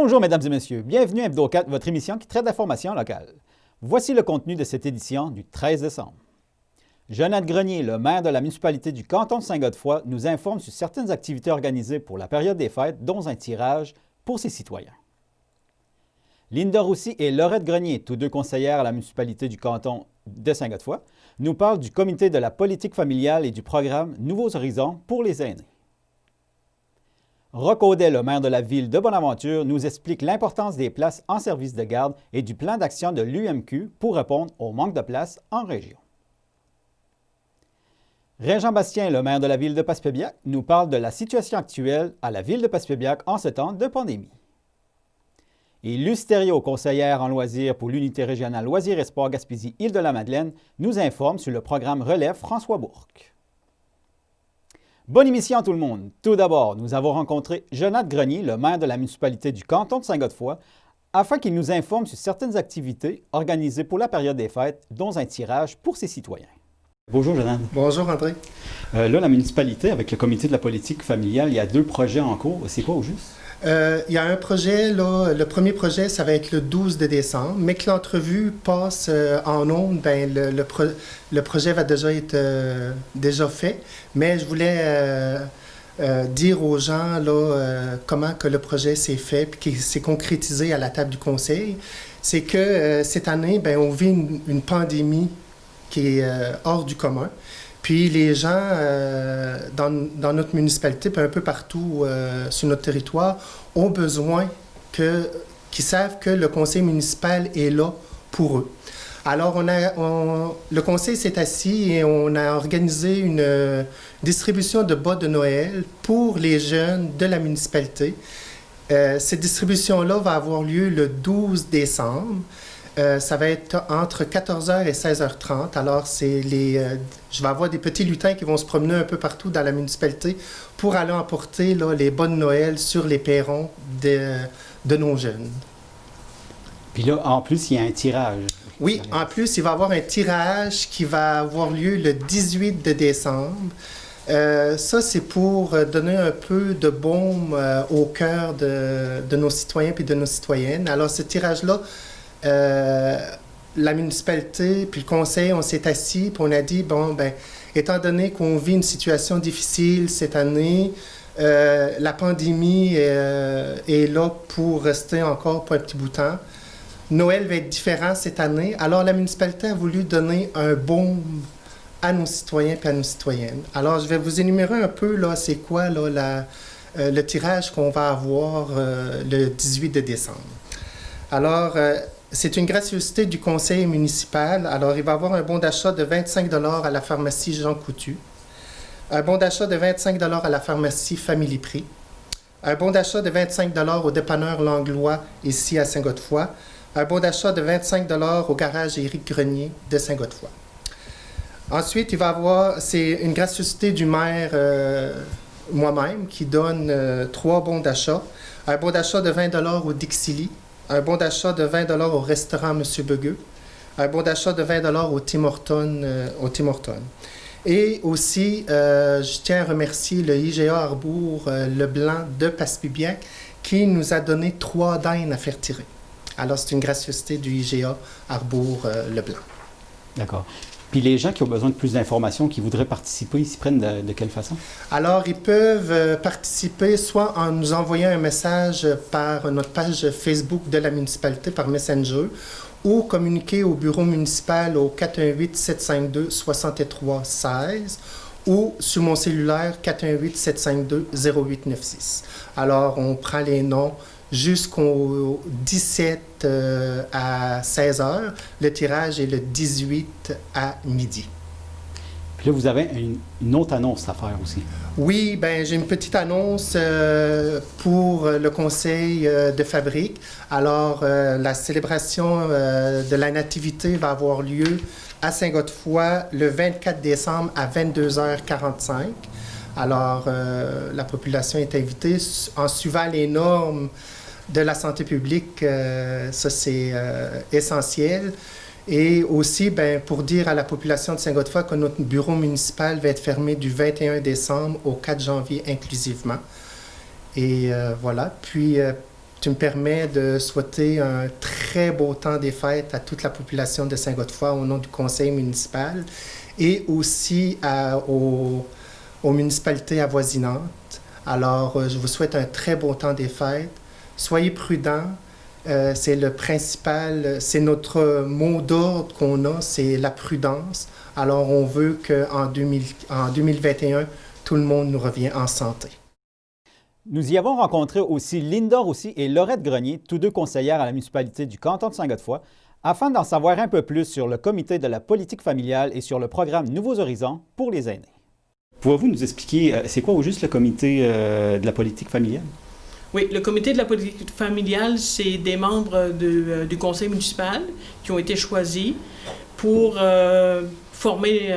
Bonjour mesdames et messieurs, bienvenue à Hebdo4, votre émission qui traite d'informations locales. Voici le contenu de cette édition du 13 décembre. Jonathan Grenier, le maire de la municipalité du canton de Saint-Godefroy, nous informe sur certaines activités organisées pour la période des fêtes, dont un tirage pour ses citoyens. Linda Roussy et Laurette Grenier, tous deux conseillères à la municipalité du canton de Saint-Godefroy, nous parlent du comité de la politique familiale et du programme Nouveaux Horizons pour les aînés. Roch Audet, le maire de la ville de Bonaventure, nous explique l'importance des places en service de garde et du plan d'action de l'UMQ pour répondre au manque de places en région. Régent Bastien, le maire de la ville de Passepébiac, nous parle de la situation actuelle à la ville de Passepébiac en ce temps de pandémie. Et Luce Thériault, conseillère en loisirs pour l'unité régionale Loisirs et Sports Gaspésie-Île-de-la-Madeleine, nous informe sur le programme Relève François Bourque. Bonne émission tout le monde! Tout d'abord, nous avons rencontré Jonathan Grenier, le maire de la municipalité du canton de Saint-Godefroy, afin qu'il nous informe sur certaines activités organisées pour la période des fêtes, dont un tirage pour ses citoyens. Bonjour Jonathan. Bonjour André. Là, la municipalité, avec le comité de la politique familiale, il y a 2 projets en cours. C'est quoi au juste? Il y a un projet, là, le premier projet, ça va être le 12 de décembre, mais que l'entrevue passe en ondes, ben, le projet va déjà être déjà fait. Mais je voulais dire aux gens là, comment que le projet s'est fait et qu'il s'est concrétisé à la table du conseil. C'est que cette année, ben, on vit une pandémie qui est hors du commun. Puis les gens dans notre municipalité, puis un peu partout sur notre territoire, ont besoin qu'ils savent que le conseil municipal est là pour eux. Alors, le conseil s'est assis et on a organisé une distribution de bas de Noël pour les jeunes de la municipalité. Cette distribution-là va avoir lieu le 12 décembre. Ça va être entre 14h et 16h30. Alors, je vais avoir des petits lutins qui vont se promener un peu partout dans la municipalité pour aller emporter là, les bas de Noël sur les perrons de nos jeunes. Puis là, en plus, il y a un tirage. Oui, en plus, il va y avoir un tirage qui va avoir lieu le 18 de décembre. Ça, c'est pour donner un peu de baume au cœur de nos citoyens et de nos citoyennes. Alors, ce tirage-là, la municipalité puis le conseil, on s'est assis puis on a dit, bon, ben, étant donné qu'on vit une situation difficile cette année, la pandémie est là pour rester encore pour un petit bout de temps. Noël va être différent cette année. Alors, la municipalité a voulu donner un baume à nos citoyens et à nos citoyennes. Alors, je vais vous énumérer un peu, là, c'est quoi, là, le tirage qu'on va avoir le 18 de décembre. Alors, c'est une gracieuseté du conseil municipal. Alors, il va y avoir un bon d'achat de 25 $ à la pharmacie Jean Coutu, un bon d'achat de 25 $ à la pharmacie Family Prix, un bon d'achat de 25 $ au dépanneur Langlois, ici à Saint-Godefroy, un bon d'achat de 25 $ au garage Éric Grenier de Saint-Godefroy. Ensuite, il va y avoir, c'est une gracieuseté du maire moi-même qui donne 3 bons d'achat. Un bon d'achat de 20 $ au Dixili, un bon d'achat de 20 $ au restaurant Monsieur Begueux, un bon d'achat de 20 $ au Tim Hortons. Et aussi, je tiens à remercier le IGA Arbour Leblanc de Passepébiac qui nous a donné 3 daines à faire tirer. Alors, c'est une gracieuseté du IGA Arbour Leblanc. D'accord. Puis les gens qui ont besoin de plus d'informations, qui voudraient participer, ils s'y prennent de quelle façon? Alors, ils peuvent participer soit en nous envoyant un message par notre page Facebook de la municipalité, par Messenger, ou communiquer au bureau municipal au 418-752-6316 ou sur mon cellulaire 418-752-0896. Alors, on prend les noms jusqu'au 17 à 16h. Le tirage est le 18 à midi. Puis là, vous avez une autre annonce à faire aussi. Oui, ben j'ai une petite annonce pour le conseil de fabrique. Alors, la célébration de la Nativité va avoir lieu à Saint-Godefroy le 24 décembre à 22h45. Alors, la population est invitée en suivant les normes de la santé publique. Ça, c'est essentiel. Et aussi, ben, pour dire à la population de Saint-Godefroy que notre bureau municipal va être fermé du 21 décembre au 4 janvier inclusivement. Et voilà. Puis, tu me permets de souhaiter un très beau temps des fêtes à toute la population de Saint-Godefroy au nom du conseil municipal et aussi aux municipalités avoisinantes. Alors, je vous souhaite un très beau temps des fêtes. Soyez prudents. C'est le principal, c'est notre mot d'ordre qu'on a, c'est la prudence. Alors, on veut qu'en 2021, tout le monde nous revienne en santé. Nous y avons rencontré aussi Linda Roussy et Laurette Grenier, tous deux conseillères à la municipalité du canton de Saint-Godefroy, afin d'en savoir un peu plus sur le comité de la politique familiale et sur le programme Nouveaux Horizons pour les aînés. Pouvez-vous nous expliquer, c'est quoi au juste le comité de la politique familiale? Oui, le comité de la politique familiale, c'est des membres du conseil municipal qui ont été choisis pour former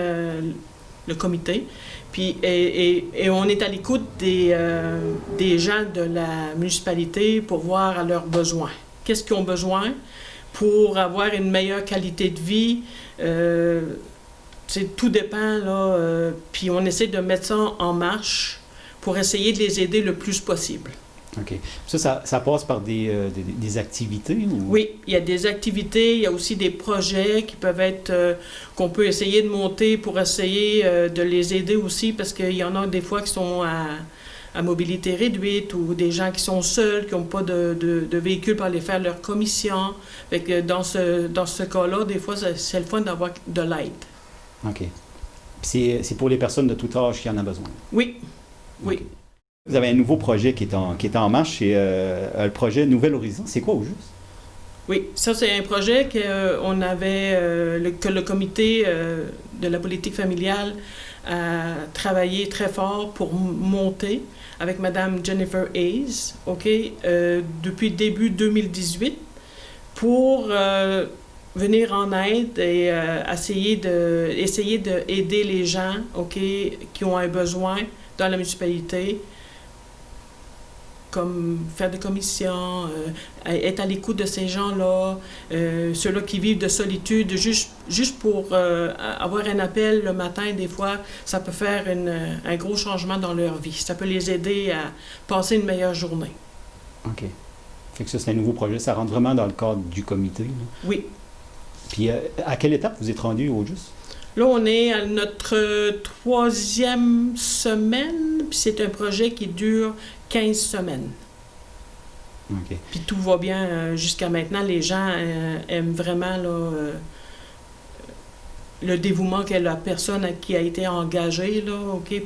le comité. Puis, et on est à l'écoute des gens de la municipalité pour voir à leurs besoins. Qu'est-ce qu'ils ont besoin pour avoir une meilleure qualité de vie? Tout dépend, là. Puis on essaie de mettre ça en marche pour essayer de les aider le plus possible. OK. Ça passe par des activités? Ou... Oui, il y a des activités, il y a aussi des projets qui peuvent être, qu'on peut essayer de monter pour essayer de les aider aussi, parce qu'il y en a des fois qui sont à mobilité réduite ou des gens qui sont seuls, qui n'ont pas de véhicule pour aller faire leur commission. Fait que dans ce cas-là, des fois, c'est le fun d'avoir de l'aide. OK. C'est pour les personnes de tout âge qui en ont besoin? Oui, oui. Okay. Vous avez un nouveau projet qui est en marche, c'est le projet Nouvel Horizon. C'est quoi au juste? Oui, ça c'est un projet que le comité de la politique familiale a travaillé très fort pour monter avec Mme Jennifer Hayes, depuis début 2018, pour venir en aide et essayer d'aider les gens, qui ont un besoin dans la municipalité, comme faire des commissions, être à l'écoute de ces gens-là, ceux-là qui vivent de solitude, juste pour avoir un appel le matin, des fois, ça peut faire un gros changement dans leur vie. Ça peut les aider à passer une meilleure journée. OK. Fait que ça, c'est un nouveau projet. Ça rentre vraiment dans le cadre du comité, là. Oui. Puis, à quelle étape vous êtes rendu au juste? Là, on est à notre 3e semaine, puis c'est un projet qui dure 15 semaines. OK. Puis tout va bien jusqu'à maintenant. Les gens aiment vraiment le dévouement que la personne qui a été engagée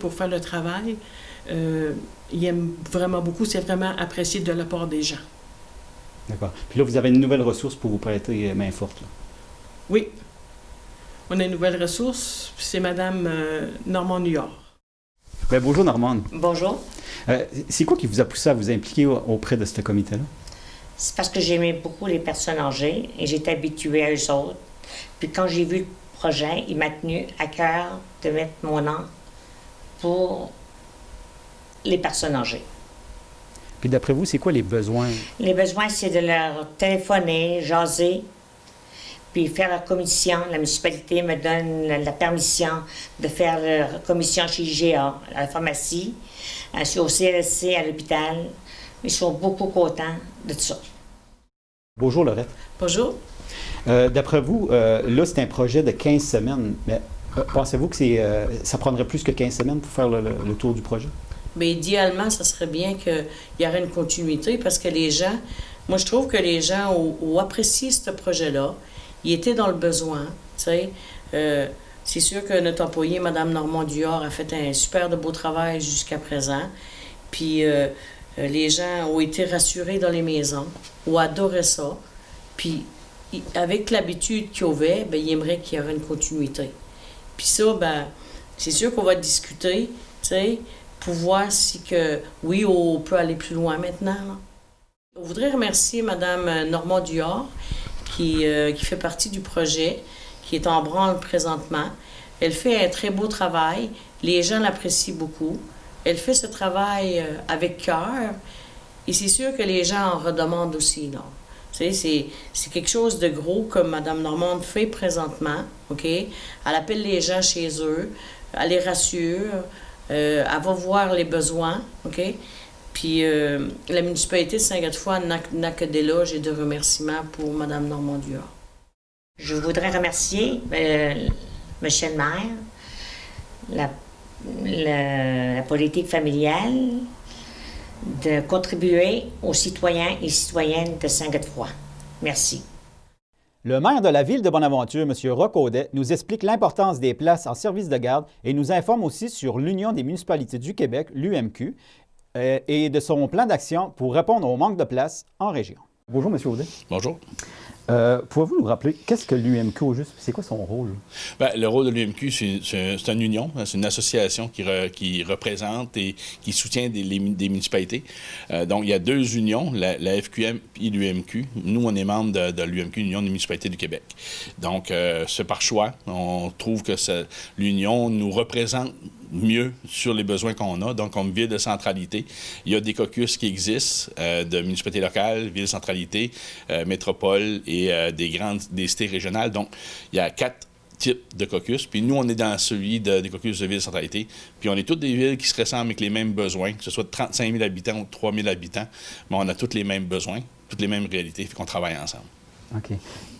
pour faire le travail. Ils aiment vraiment beaucoup. C'est vraiment apprécié de la part des gens. D'accord. Puis là, vous avez une nouvelle ressource pour vous prêter main forte, là. Oui. On a une nouvelle ressource, c'est Mme Normand Nuard. Bien, bonjour, Normand. Bonjour. C'est quoi qui vous a poussé à vous impliquer auprès de ce comité-là? C'est parce que j'aimais beaucoup les personnes âgées et j'étais habituée à eux autres. Puis quand j'ai vu le projet, il m'a tenu à cœur de mettre mon nom pour les personnes âgées. Puis d'après vous, c'est quoi les besoins? Les besoins, c'est de leur téléphoner, jaser, puis faire leur commission. La municipalité me donne la permission de faire leur commission chez IGA, à la pharmacie, au CLSC, à l'hôpital. Ils sont beaucoup contents de tout ça. Bonjour, Laurette. Bonjour. D'après vous, là, c'est un projet de 15 semaines. Mais pensez-vous que ça prendrait plus que 15 semaines pour faire le tour du projet? Bien, idéalement, ça serait bien qu'il y aurait une continuité parce que les gens, moi, je trouve que les gens ont apprécié ce projet-là. Ils étaient dans le besoin, tu sais. C'est sûr que notre employée, Mme Normand-Duhard, a fait un super de beau travail jusqu'à présent. Puis les gens ont été rassurés dans les maisons, ont adoré ça. Puis avec l'habitude qu'ils avaient, bien, ils aimeraient qu'il y ait une continuité. Puis ça, ben, c'est sûr qu'on va discuter, tu sais, pour voir si que, oui, on peut aller plus loin maintenant. Là. On voudrait remercier Mme Normand-Duhard, qui fait partie du projet, qui est en branle présentement. Elle fait un très beau travail. Les gens l'apprécient beaucoup. Elle fait ce travail avec cœur. Et c'est sûr que les gens en redemandent aussi. Là. Tu sais, c'est quelque chose de gros comme Mme Normande fait présentement. OK? Elle appelle les gens chez eux. Elle les rassure. Elle va voir les besoins. OK? Puis la municipalité de Saint-Godefroy n'a que d'éloges et de remerciements pour Mme Normand-Duhart. Je voudrais remercier Monsieur le maire, la politique familiale, de contribuer aux citoyens et citoyennes de Saint-Godefroy. Merci. Le maire de la ville de Bonaventure, M. Roch-Audet, nous explique l'importance des places en service de garde et nous informe aussi sur l'Union des municipalités du Québec, l'UMQ, et de son plan d'action pour répondre au manque de places en région. Bonjour, M. Audet. Bonjour. Pouvez-vous nous rappeler qu'est-ce que l'UMQ au juste? C'est quoi son rôle? Bien, le rôle de l'UMQ, c'est une union, c'est une association qui représente et qui soutient des municipalités. Donc, il y a deux unions, la FQM et l'UMQ. Nous, on est membre de l'UMQ, l'Union des municipalités du Québec. Donc, c'est par choix. On trouve que l'union nous représente mieux sur les besoins qu'on a. Donc, comme ville de centralité, il y a des caucus qui existent de municipalités locales, ville de centralité, métropole et des cités régionales. Donc, il y a 4 types de caucus. Puis nous, on est dans celui des caucus de ville de centralité. Puis on est toutes des villes qui se ressemblent avec les mêmes besoins, que ce soit de 35 000 habitants ou 3 000 habitants. Mais on a tous les mêmes besoins, toutes les mêmes réalités, fait qu'on travaille ensemble. OK.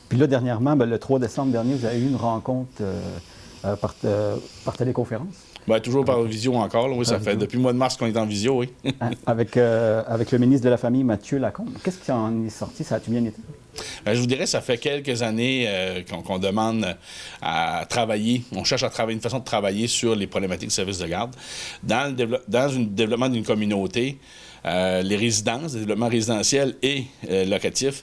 Puis là, dernièrement, le 3 décembre dernier, vous avez eu une rencontre par téléconférence? Bien, toujours par visio encore. Là, oui, ça fait depuis le mois de mars qu'on est en visio, oui. avec le ministre de la Famille, Mathieu Lacombe. Qu'est-ce qui en est sorti? Ça a-tu bien été? Bien, je vous dirais, ça fait quelques années qu'on demande à travailler. On cherche à travailler une façon de travailler sur les problématiques de services de garde. Dans le développement d'une communauté, les résidences, le développement résidentiel et locatif,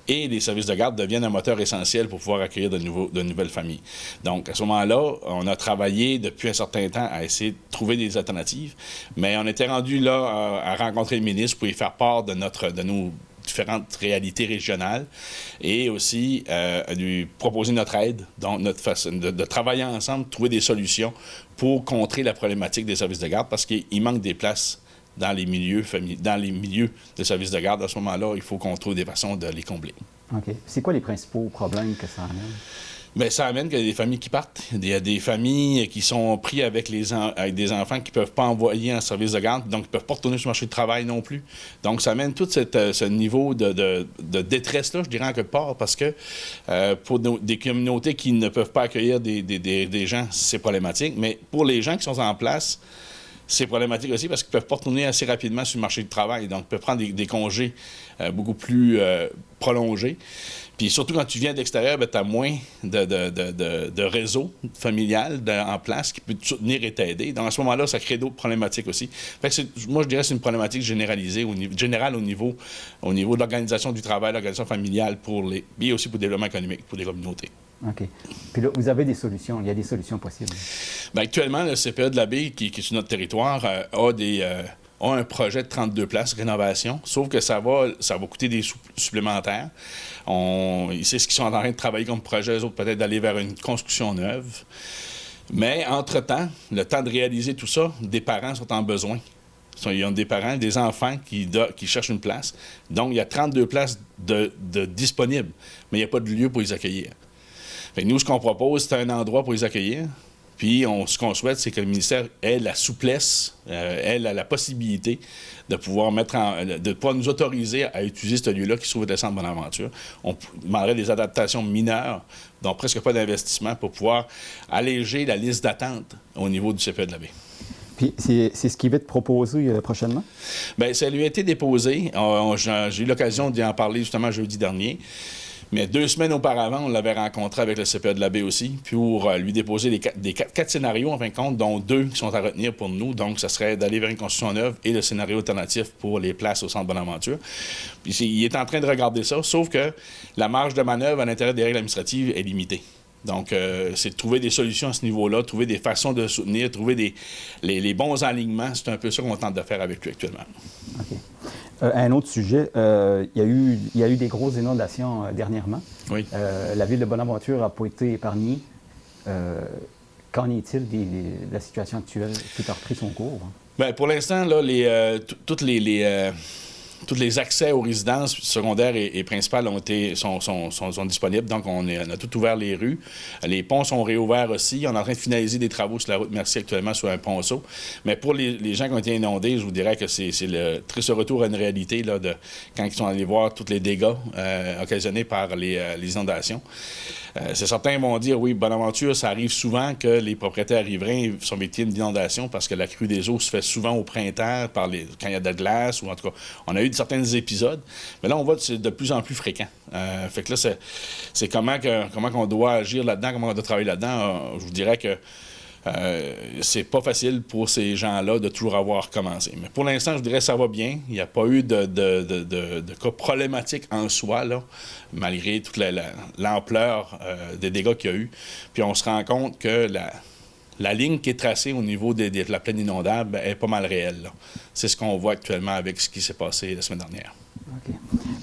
et les services de garde deviennent un moteur essentiel pour pouvoir accueillir de nouvelles familles. Donc, à ce moment-là, on a travaillé depuis un certain temps à essayer de trouver des alternatives, mais on était rendu là à rencontrer le ministre pour lui faire part de nos différentes réalités régionales et aussi à lui proposer notre aide, donc notre façon de travailler ensemble, trouver des solutions pour contrer la problématique des services de garde parce qu'il manque des places dans les milieux de services de garde. À ce moment-là, il faut qu'on trouve des façons de les combler. OK. C'est quoi les principaux problèmes que ça amène? Bien, ça amène qu'il y a des familles qui partent. Il y a des familles qui sont prises avec des enfants qui ne peuvent pas envoyer en service de garde, donc ils ne peuvent pas retourner sur le marché du travail non plus. Donc, ça amène tout ce niveau de détresse-là, je dirais, en quelque part, parce que pour des communautés qui ne peuvent pas accueillir des gens, c'est problématique. Mais pour les gens qui sont en place, c'est problématique aussi parce qu'ils ne peuvent pas retourner assez rapidement sur le marché du travail. Donc, ils peuvent prendre des congés beaucoup plus prolongés. Puis surtout, quand tu viens d'extérieur, tu as moins de réseau familial en place qui peut te soutenir et t'aider. Donc, à ce moment-là, ça crée d'autres problématiques aussi. Fait que moi, je dirais que c'est une problématique généralisée, générale au niveau de l'organisation du travail, l'organisation familiale, et aussi pour le développement économique, pour les communautés. OK. Puis là, vous avez des solutions. Il y a des solutions possibles. Bien, actuellement, le CPE de la Baie, qui est sur notre territoire, a un projet de 32 places, rénovation, sauf que ça va coûter des sous supplémentaires. C'est ce qu'ils sont en train de travailler comme projet, eux autres, peut-être d'aller vers une construction neuve. Mais, entre-temps, le temps de réaliser tout ça, des parents sont en besoin. Ils ont des parents, des enfants qui cherchent une place. Donc, il y a 32 places de disponibles, mais il n'y a pas de lieu pour les accueillir. Fait que nous, ce qu'on propose, c'est un endroit pour les accueillir. Puis, ce qu'on souhaite, c'est que le ministère ait la souplesse, ait la possibilité de pouvoir nous autoriser à utiliser ce lieu-là qui se trouve au centre Bonaventure. On demanderait des adaptations mineures, donc presque pas d'investissement, pour pouvoir alléger la liste d'attente au niveau du CPE de la Baie. Puis, c'est ce qui va être proposé prochainement? Bien, ça lui a été déposé. J'ai eu l'occasion d'y en parler justement jeudi dernier. Mais 2 semaines auparavant, on l'avait rencontré avec le CPE de la Baie aussi, pour lui déposer quatre scénarios, en fin de compte, dont 2 qui sont à retenir pour nous. Donc, ça serait d'aller vers une construction neuve et le scénario alternatif pour les places au centre Bonaventure. Puis, il est en train de regarder ça, sauf que la marge de manœuvre à l'intérieur des règles administratives est limitée. Donc, c'est de trouver des solutions à ce niveau-là, trouver des façons de soutenir, trouver les bons alignements. C'est un peu ça qu'on tente de faire avec lui actuellement. OK. Un autre sujet, il y a eu des grosses inondations dernièrement. Oui. La ville de Bonaventure n'a pas été épargnée. Qu'en est-il de la situation actuelle? Tout a repris son cours? Bien, pour l'instant, là, toutes les tous les accès aux résidences secondaires et principales sont disponibles. Donc, on a tout ouvert les rues. Les ponts sont réouverts aussi. On est en train de finaliser des travaux sur la route Mercier actuellement sur un ponceau. Mais pour les gens qui ont été inondés, je vous dirais que c'est le triste retour à une réalité là, quand ils sont allés voir tous les dégâts occasionnés par les inondations. C'est certains vont dire, oui, Bonaventure, ça arrive souvent que les propriétaires riverains sont victimes d'inondations parce que la crue des eaux se fait souvent au printemps, quand il y a de la glace, ou en tout cas, on a eu certains épisodes. Mais là, on voit que c'est de plus en plus fréquent. Fait que là, c'est comment qu'on doit agir là-dedans, comment on doit travailler là-dedans. Je vous dirais que c'est pas facile pour ces gens-là de toujours avoir recommencé. Mais pour l'instant, je dirais que ça va bien. Il n'y a pas eu de cas problématiques en soi, là, malgré toute l'ampleur des dégâts qu'il y a eu. Puis on se rend compte que la ligne qui est tracée au niveau de la plaine inondable est pas mal réelle, là. C'est ce qu'on voit actuellement avec ce qui s'est passé la semaine dernière. OK.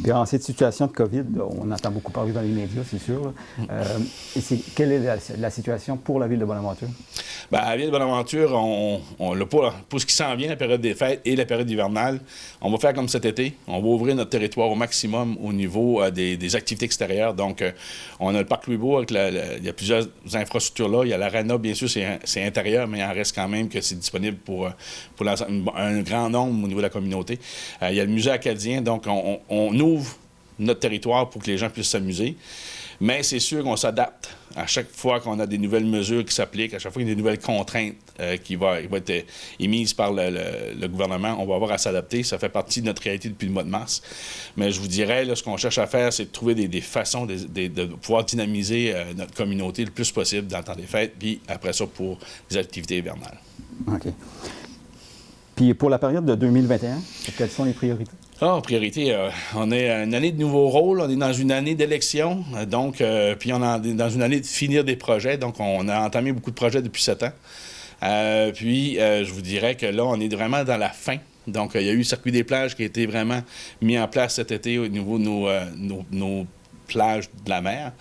Puis en cette situation de COVID, on entend beaucoup parler dans les médias, c'est sûr. Quelle est la situation pour la ville de Bonaventure? Bien, à la ville de Bonaventure, pour ce qui s'en vient, la période des fêtes et la période hivernale, on va faire comme cet été. On va ouvrir notre territoire au maximum au niveau des activités extérieures. Donc, on a le parc Louisbourg, il y a plusieurs infrastructures là. Il y a l'aréna, bien sûr, c'est intérieur, mais il en reste quand même que c'est disponible pour un grand nombre au niveau de la communauté. Il y a le musée acadien, donc on ouvre notre territoire pour que les gens puissent s'amuser. Mais c'est sûr qu'on s'adapte à chaque fois qu'on a des nouvelles mesures qui s'appliquent, à chaque fois qu'il y a des nouvelles contraintes qui vont être émises par le gouvernement, on va avoir à s'adapter. Ça fait partie de notre réalité depuis le mois de mars. Mais je vous dirais, là, ce qu'on cherche à faire, c'est de trouver des façons de pouvoir dynamiser notre communauté le plus possible dans le temps des fêtes, puis après ça, pour les activités hivernales. OK. Puis pour la période de 2021, quelles sont les priorités? En priorité, on est une année de nouveau rôle, on est dans une année d'élection, donc, puis on est dans une année de finir des projets, donc on a entamé beaucoup de projets depuis 7 ans. Je vous dirais que là, on est vraiment dans la fin. Donc, il y a eu le circuit des plages qui a été vraiment mis en place cet été au niveau de nos plages de la mer.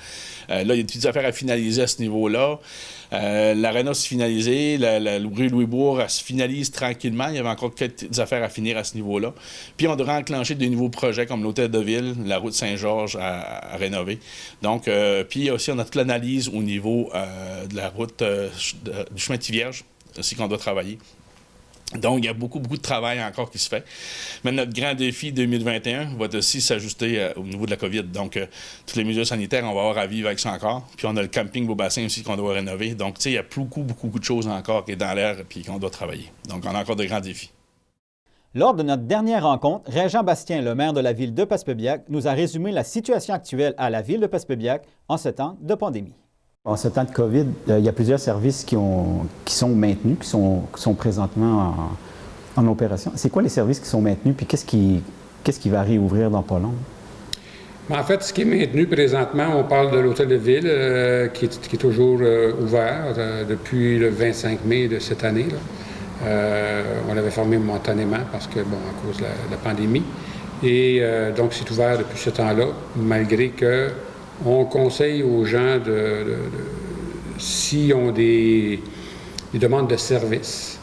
Là, il y a des petites affaires à finaliser à ce niveau-là. L'aréna s'est finalisée, la rue Louisbourg elle se finalise tranquillement. Il y avait encore quelques petites affaires à finir à ce niveau-là. Puis on devrait enclencher de nouveaux projets comme l'Hôtel de Ville, la route Saint-Georges à rénover. Donc, puis aussi, on a toute l'analyse au niveau de la route du chemin de Tivierge aussi qu'on doit travailler. Donc, il y a beaucoup de travail encore qui se fait. Mais notre grand défi 2021 va aussi s'ajuster au niveau de la COVID. Donc, toutes les mesures sanitaires, on va avoir à vivre avec ça encore. Puis, on a le camping Beaubassin aussi qu'on doit rénover. Donc, tu sais, il y a beaucoup de choses encore qui est dans l'air et qu'on doit travailler. Donc, on a encore de grands défis. Lors de notre dernière rencontre, Régent Bastien, le maire de la ville de Passepébiac, nous a résumé la situation actuelle à la ville de Passepébiac en ce temps de pandémie. En ce temps de COVID, il y a plusieurs services qui sont maintenus, qui sont présentement en opération. C'est quoi les services qui sont maintenus, puis qu'est-ce qui va réouvrir dans pas long? En fait, ce qui est maintenu présentement, on parle de l'Hôtel de Ville, qui est toujours ouvert depuis le 25 mai de cette année. On l'avait fermé momentanément parce que, à cause de la pandémie. Et donc, c'est ouvert depuis ce temps-là, malgré que on conseille aux gens, s'ils ont des demandes de services,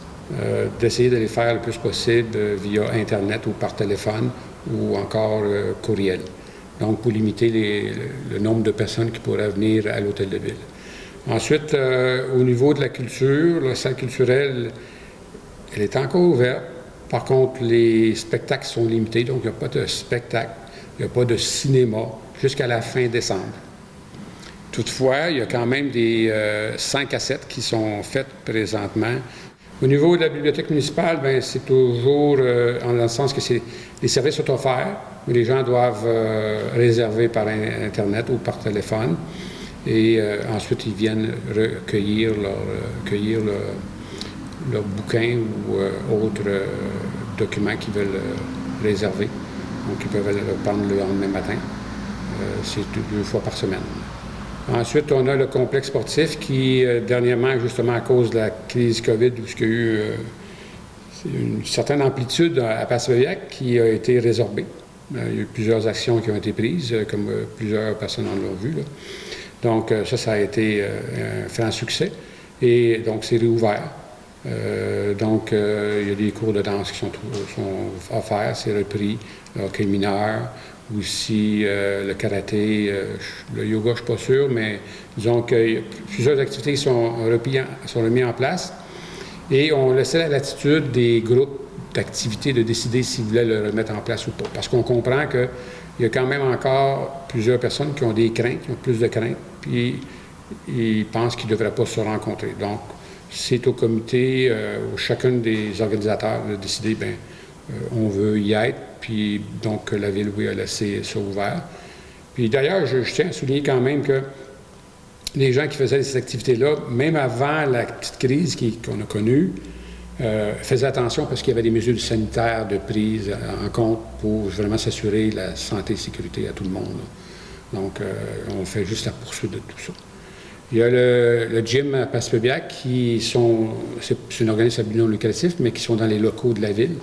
d'essayer de les faire le plus possible via Internet ou par téléphone ou encore courriel. Donc, pour limiter le nombre de personnes qui pourraient venir à l'Hôtel de Ville. Ensuite, au niveau de la culture, la salle culturelle, elle est encore ouverte. Par contre, les spectacles sont limités, donc il n'y a pas de spectacle, il n'y a pas de cinéma jusqu'à la fin décembre. Toutefois, il y a quand même des 5 à 7 qui sont faites présentement. Au niveau de la bibliothèque municipale, c'est toujours dans le sens que les services sont offerts, mais les gens doivent réserver par Internet ou par téléphone. Et ensuite, ils viennent recueillir leur bouquin ou autres documents qu'ils veulent réserver. Donc, ils peuvent le prendre le lendemain matin. C'est 2 fois par semaine. Ensuite, on a le complexe sportif qui, dernièrement, justement à cause de la crise COVID, où il y a eu une certaine amplitude à Passepébiac, qui a été résorbée. Il y a eu plusieurs actions qui ont été prises, comme plusieurs personnes en l'ont vu. Là. Donc, ça a été un franc succès. Et donc, c'est réouvert. Donc, il y a des cours de danse qui sont offerts, c'est repris, le hockey mineur, aussi le karaté, le yoga, je ne suis pas sûr, mais disons que plusieurs activités sont remises en place. Et on laissait la latitude des groupes d'activités de décider s'ils voulaient le remettre en place ou pas. Parce qu'on comprend qu'il y a quand même encore plusieurs personnes qui ont des craintes, qui ont plus de craintes, puis ils pensent qu'ils ne devraient pas se rencontrer. Donc, c'est au comité, chacun des organisateurs de décider, on veut y être, puis donc la Ville, oui, a laissé ça ouvert. Puis d'ailleurs, je tiens à souligner quand même que les gens qui faisaient ces activités-là, même avant la petite crise qu'on a connue, faisaient attention parce qu'il y avait des mesures sanitaires de prise en compte pour vraiment s'assurer la santé et sécurité à tout le monde. Donc, on fait juste la poursuite de tout ça. Il y a le gym à Passepébiac, c'est un organisme non lucratif, mais qui sont dans les locaux de la Ville,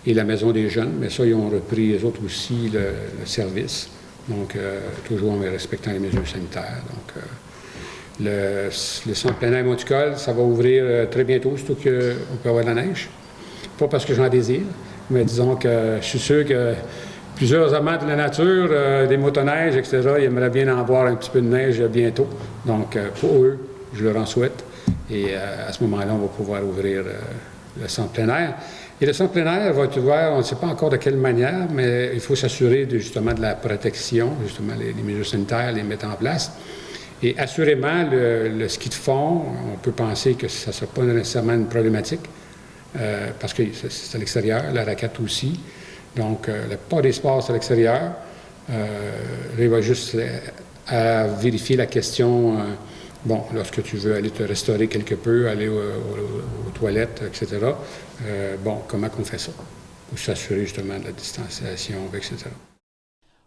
et la Maison des Jeunes. Mais ça, ils ont repris, eux autres aussi, le service. Donc, toujours en respectant les mesures sanitaires. Donc, le centre plein air Monticole, ça va ouvrir très bientôt, surtout qu'on peut avoir de la neige. Pas parce que j'en désire, mais disons que je suis sûr que plusieurs amants de la nature, des motoneiges, etc., ils aimeraient bien en voir un petit peu de neige bientôt. Donc, pour eux, je leur en souhaite. Et à ce moment-là, on va pouvoir ouvrir le centre plein air. Et le centre plein air va être ouvert, on ne sait pas encore de quelle manière, mais il faut s'assurer justement de la protection, justement les mesures sanitaires, les mettre en place. Et assurément, le ski de fond, on peut penser que ça ne sera pas nécessairement une problématique, parce que c'est à l'extérieur, la raquette aussi. Donc, la plupart des sports, c'est à l'extérieur. Il va juste à vérifier la question, lorsque tu veux aller te restaurer quelque peu, aller aux toilettes, etc., comment on fait ça? Pour s'assurer justement de la distanciation, etc.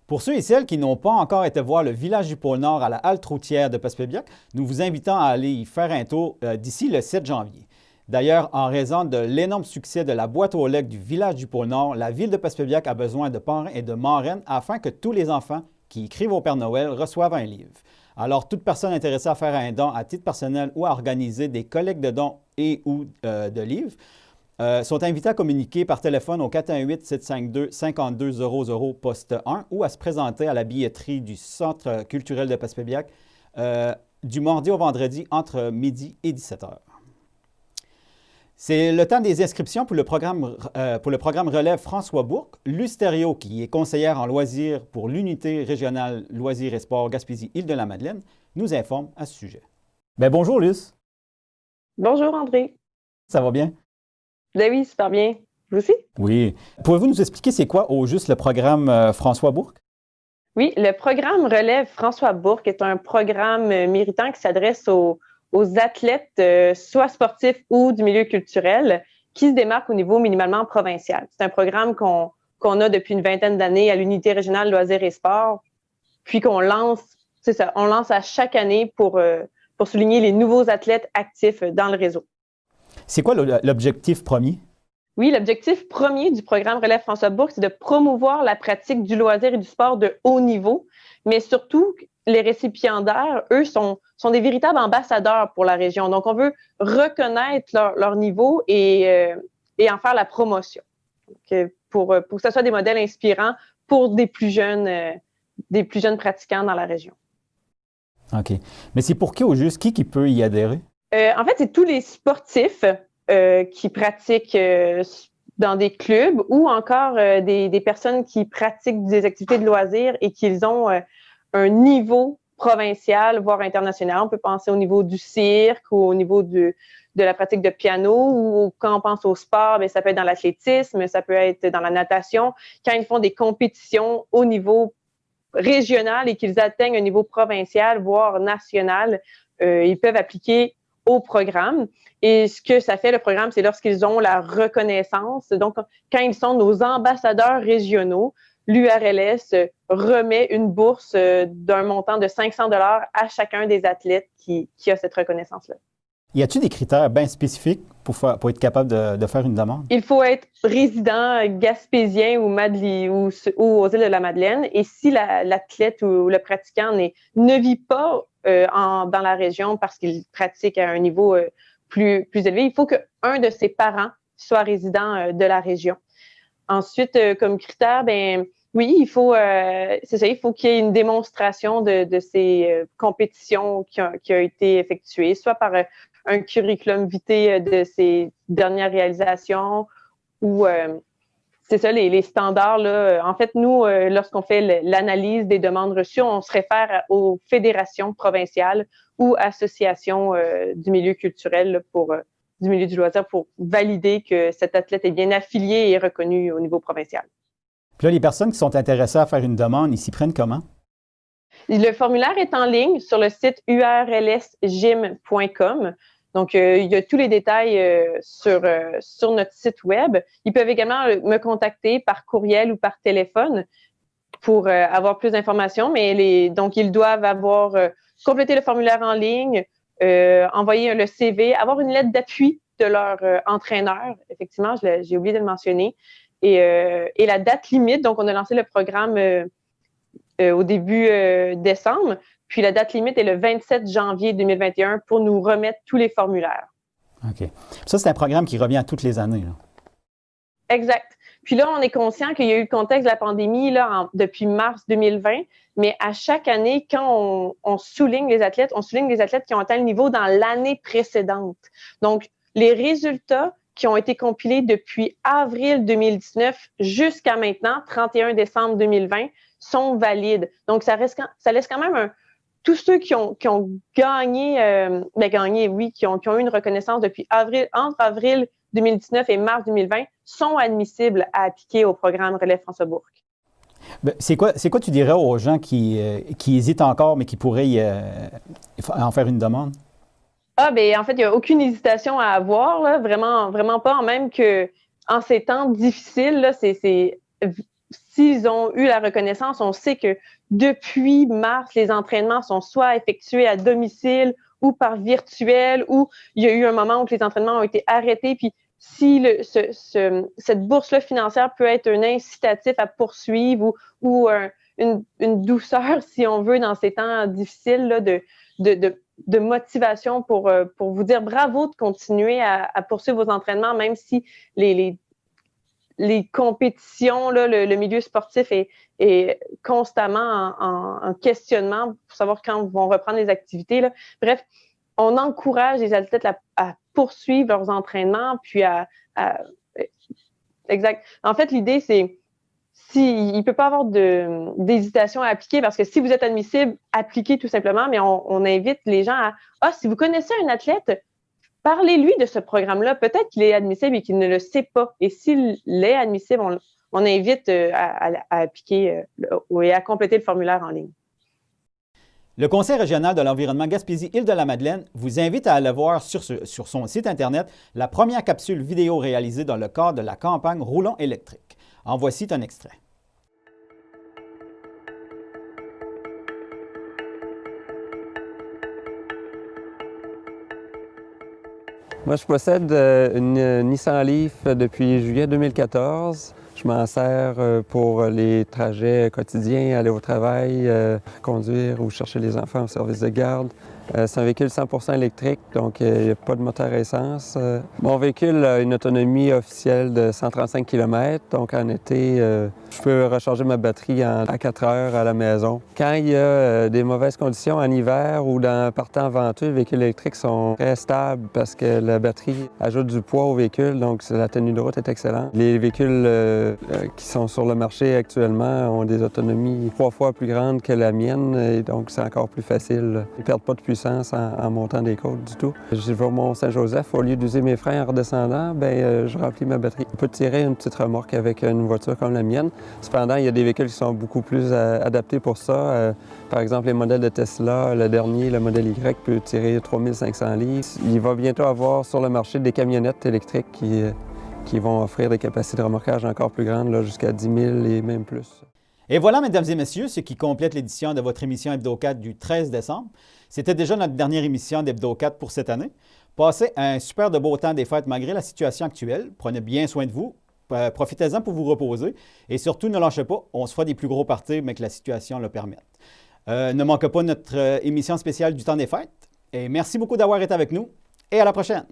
Pour ceux et celles qui n'ont pas encore été voir le village du Pôle Nord à la halte routière de Passepébiac, nous vous invitons à aller y faire un tour d'ici le 7 janvier. D'ailleurs, en raison de l'énorme succès de la boîte aux lettres du village du Pôle Nord, la Ville de Passepébiac a besoin de parrains et de marraines afin que tous les enfants qui écrivent au Père Noël reçoivent un livre. Alors, toute personne intéressée à faire un don à titre personnel ou à organiser des collectes de dons et ou de livres sont invités à communiquer par téléphone au 418-752-5200 poste 1 ou à se présenter à la billetterie du Centre culturel de Passepébiac du mardi au vendredi entre midi et 17 h. C'est le temps des inscriptions pour le programme Relève François Bourque. Luce Thériault, qui est conseillère en loisirs pour l'unité régionale loisirs et sports Gaspésie-Île-de-la-Madeleine, nous informe à ce sujet. Bien, bonjour Luce. Bonjour André. Ça va bien? Oui, super bien. Vous aussi? Oui. Pouvez-vous nous expliquer c'est quoi au juste le programme François Bourque? Oui, le programme Relève François Bourque est un programme méritant qui s'adresse aux athlètes, soit sportifs ou du milieu culturel, qui se démarquent au niveau minimalement provincial. C'est un programme qu'on a depuis une vingtaine d'années à l'unité régionale loisirs et sports, puis qu'on lance, on lance à chaque année pour souligner les nouveaux athlètes actifs dans le réseau. C'est quoi l'objectif premier? Oui, l'objectif premier du programme Relève François Bourque, c'est de promouvoir la pratique du loisir et du sport de haut niveau, mais surtout, les récipiendaires, eux, sont des véritables ambassadeurs pour la région. Donc, on veut reconnaître leur niveau et en faire la promotion. Donc, pour que ce soit des modèles inspirants pour des plus jeunes pratiquants dans la région. OK. Mais c'est pour qui au juste? Qui peut y adhérer? En fait, c'est tous les sportifs qui pratiquent dans des clubs ou encore des personnes qui pratiquent des activités de loisirs et qu'ils ont un niveau provincial, voire international. On peut penser au niveau du cirque ou au niveau de la pratique de piano ou quand on pense au sport, bien, ça peut être dans l'athlétisme, ça peut être dans la natation. Quand ils font des compétitions au niveau régional et qu'ils atteignent un niveau provincial, voire national, ils peuvent appliquer au programme. Et ce que ça fait, le programme, c'est lorsqu'ils ont la reconnaissance. Donc, quand ils sont nos ambassadeurs régionaux, l'URLS remet une bourse d'un montant de 500 $ à chacun des athlètes qui a cette reconnaissance-là. Y a-t-il des critères bien spécifiques pour être capable de faire une demande? Il faut être résident gaspésien ou aux îles de la Madeleine. Et si l'athlète ou le pratiquant ne vit pas dans la région parce qu'il pratique à un niveau plus élevé, il faut qu'un de ses parents soit résident de la région. Ensuite, comme critère, ben oui, il faut qu'il y ait une démonstration de ces compétitions qui a été effectuée, soit par un curriculum vitae de ses dernières réalisations ou c'est ça, les standards. Là. En fait, nous, lorsqu'on fait l'analyse des demandes reçues, on se réfère aux fédérations provinciales ou associations du milieu culturel là, du milieu du loisir pour valider que cet athlète est bien affilié et reconnu au niveau provincial. Puis là, les personnes qui sont intéressées à faire une demande, ils s'y prennent comment? Le formulaire est en ligne sur le site urlsgym.com. Donc, il y a tous les détails sur notre site web. Ils peuvent également me contacter par courriel ou par téléphone pour avoir plus d'informations. Donc, ils doivent avoir complété le formulaire en ligne, envoyer le CV, avoir une lettre d'appui de leur entraîneur. Effectivement, j'ai oublié de le mentionner. Et la date limite, donc on a lancé le programme au début décembre, puis la date limite est le 27 janvier 2021 pour nous remettre tous les formulaires. OK. Ça, c'est un programme qui revient toutes les années, là. Exact. Puis là, on est conscient qu'il y a eu le contexte de la pandémie là, depuis mars 2020, mais à chaque année, quand on souligne les athlètes, on souligne les athlètes qui ont atteint le niveau dans l'année précédente. Donc, les résultats qui ont été compilés depuis avril 2019 jusqu'à maintenant, 31 décembre 2020, sont valides. Donc, ça laisse quand même tous ceux qui ont gagné, qui ont eu une reconnaissance depuis entre avril 2019 et mars 2020 sont admissibles à appliquer au programme Relève François Bourque. Ben, c'est quoi tu dirais aux gens qui hésitent encore, mais qui pourraient en faire une demande? En fait, il n'y a aucune hésitation à avoir, là, vraiment, vraiment pas. Même que en ces temps difficiles, là, s'ils ont eu la reconnaissance, on sait que depuis mars, les entraînements sont soit effectués à domicile ou par virtuel, ou il y a eu un moment où les entraînements ont été arrêtés. Puis si cette bourse-là financière peut être un incitatif à poursuivre ou une douceur, si on veut, dans ces temps difficiles là, de motivation pour vous dire bravo de continuer à poursuivre vos entraînements, même si les compétitions, là, le milieu sportif est constamment en questionnement pour savoir quand vont reprendre les activités. Là. Bref, on encourage les athlètes à poursuivre leurs entraînements, puis exact. En fait, l'idée, c'est il ne peut pas avoir d'hésitation à appliquer parce que si vous êtes admissible, appliquez tout simplement, mais on invite les gens si vous connaissez un athlète, parlez-lui de ce programme-là. Peut-être qu'il est admissible et qu'il ne le sait pas. Et s'il est admissible, on invite à appliquer et à compléter le formulaire en ligne. Le Conseil régional de l'environnement Gaspésie-Île-de-la-Madeleine vous invite à aller voir sur son site Internet la première capsule vidéo réalisée dans le cadre de la campagne Roulons électrique. En voici un extrait. Moi, je possède une Nissan Leaf depuis juillet 2014. Je m'en sers pour les trajets quotidiens, aller au travail, conduire ou chercher les enfants au service de garde. C'est un véhicule 100% électrique, donc il n'y a pas de moteur à essence. Mon véhicule a une autonomie officielle de 135 km, donc en été, je peux recharger ma batterie à 4 heures à la maison. Quand il y a des mauvaises conditions en hiver ou par temps venteux, les véhicules électriques sont très stables parce que la batterie ajoute du poids au véhicule, donc la tenue de route est excellente. Les véhicules qui sont sur le marché actuellement ont des autonomies 3 fois plus grandes que la mienne, et donc c'est encore plus facile. Ils ne perdent pas de puissance en montant des côtes du tout. Je vais au Mont-Saint-Joseph, au lieu d'user mes freins en redescendant, je remplis ma batterie. On peut tirer une petite remorque avec une voiture comme la mienne. Cependant, il y a des véhicules qui sont beaucoup plus adaptés pour ça. Par exemple, les modèles de Tesla, le dernier, le modèle Y, peut tirer 3500 litres. Il va bientôt avoir sur le marché des camionnettes électriques qui vont offrir des capacités de remorquage encore plus grandes, jusqu'à 10 000 et même plus. Et voilà, mesdames et messieurs, ce qui complète l'édition de votre émission Hebdo4 du 13 décembre. C'était déjà notre dernière émission d'Hebdo4 pour cette année. Passez un super de beau temps des fêtes malgré la situation actuelle. Prenez bien soin de vous. Profitez-en pour vous reposer. Et surtout, ne lâchez pas. On se fera des plus gros parties, mais que la situation le permette. Ne manquez pas notre émission spéciale du temps des fêtes. Et merci beaucoup d'avoir été avec nous. et à la prochaine!